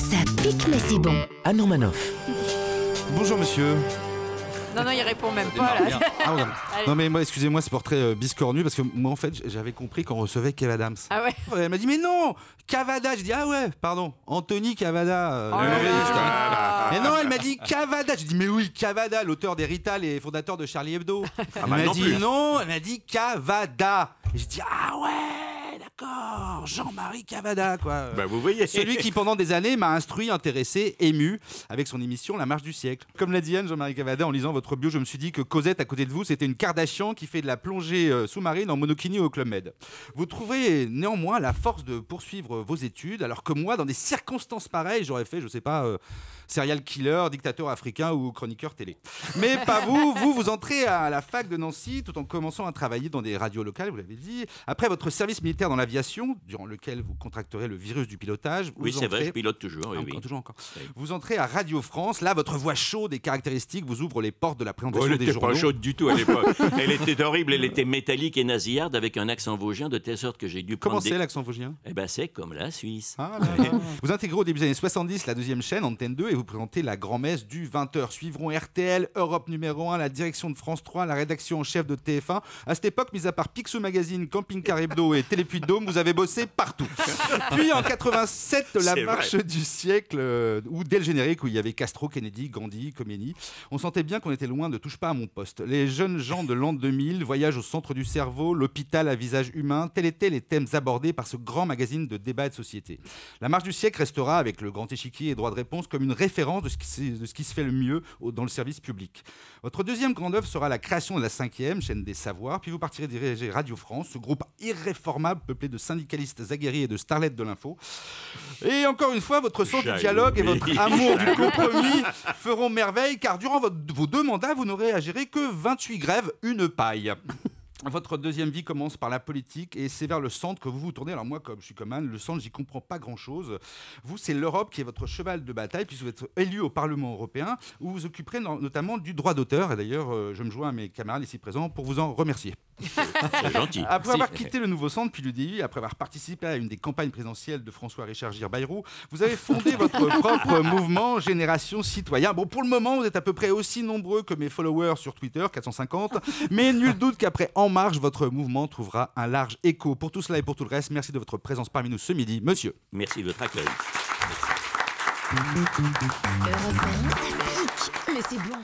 Ça pique mais c'est bon. Anne Romanoff. Bonjour monsieur. Non, il répond même pas là. Ah, ouais. Allez. Non mais moi, excusez-moi, c'est pour très biscornu parce que moi en fait j'avais compris qu'on recevait Kev Adams. Ah ouais. Elle m'a dit mais non, Cavada. Je dis ah ouais, pardon, Anthony Cavada. Oh là là. Mais non, elle m'a dit Cavada. Je dis mais oui, Cavada, l'auteur des Rital et fondateur de Charlie Hebdo. Elle m'a non dit plus. non, elle m'a dit Cavada. Et je dis ah ouais, d'accord, Jean-Marie Cavada quoi. Bah vous voyez. Celui qui pendant des années m'a instruit, intéressé, ému avec son émission La Marche du siècle. Comme l'a dit Anne, Jean-Marie Cavada, en lisant votre bio, je me suis dit que Cosette à côté de vous, c'était une Kardashian qui fait de la plongée sous-marine en monokini au Club Med. Vous trouvez néanmoins la force de poursuivre vos études, alors que moi, dans des circonstances pareilles, j'aurais fait, je sais pas, serial killer, dictateur africain ou chroniqueur télé. Mais pas vous, vous entrez à la fac de Nancy tout en commençant à travailler dans des radios locales, vous l'avez dit. Après votre service militaire dans l'aviation, durant lequel vous contracterez le virus du pilotage. Oui, c'est vrai, je pilote toujours. Oui, oui. Toujours encore. Oui. Vous entrez à Radio France, là, votre voix chaude et caractéristique vous ouvre les portes de la présentation Elle des n'était journaux. pas chaude du tout à l'époque. Elle était horrible, elle était métallique et nasillarde avec un accent vosgien de telle sorte que j'ai dû prendre Comment c'est l'accent vosgien? Eh ben c'est comme la Suisse. Ah là là. Vous intégrez au début des années 70 la deuxième chaîne, Antenne 2, et vous présentez la grand-messe du 20h. Suivront RTL, Europe numéro 1, la direction de France 3, la rédaction en chef de TF1. À cette époque, mis à part Picsou Magazine, Camping Car Hebdo et Télépuis de Dôme, vous avez bossé partout. Puis en 87, la C'est marche du siècle, où dès le générique, où il y avait Castro, Kennedy, Gandhi, Khomeini, on sentait bien qu'on était loin de touche pas à mon poste. Les jeunes gens de l'an 2000 voyagent au centre du cerveau, l'hôpital à visage humain, tels étaient les thèmes abordés par ce grand magazine de débat et de société. La marche du siècle restera, avec le grand échiquier et droit de réponse, comme une référence de ce qui se fait le mieux dans le service public. Votre deuxième grande œuvre sera la création de la 5e, chaîne des savoirs, puis vous partirez diriger Radio France, ce groupe irréformable peuplé de syndicalistes aguerris et de starlettes de l'info. Et encore une fois, votre sens du dialogue et votre amour du compromis feront merveille, car durant vos 2 mandats, vous n'aurez à gérer que 28 grèves, une paille. Votre deuxième vie commence par la politique et c'est vers le centre que vous vous tournez. Alors moi, comme je suis comme Anne, le centre, j'y comprends pas grand-chose. Vous, c'est l'Europe qui est votre cheval de bataille, puisque vous êtes élu au Parlement européen, où vous occuperez notamment du droit d'auteur. Et d'ailleurs, je me joins à mes camarades ici présents pour vous en remercier. C'est gentil. Après avoir quitté le Nouveau Centre puis l'UDI, après avoir participé à une des campagnes présidentielles de François-Richard Gir-Bayrou, vous avez fondé votre propre mouvement Génération Citoyen. Bon, pour le moment, vous êtes à peu près aussi nombreux que mes followers sur Twitter, 450, mais nul doute qu'après En Marche, votre mouvement trouvera un large écho. Pour tout cela et pour tout le reste, merci de votre présence parmi nous ce midi, monsieur. Merci de votre accueil. Europe 1, ça pique mais c'est bon.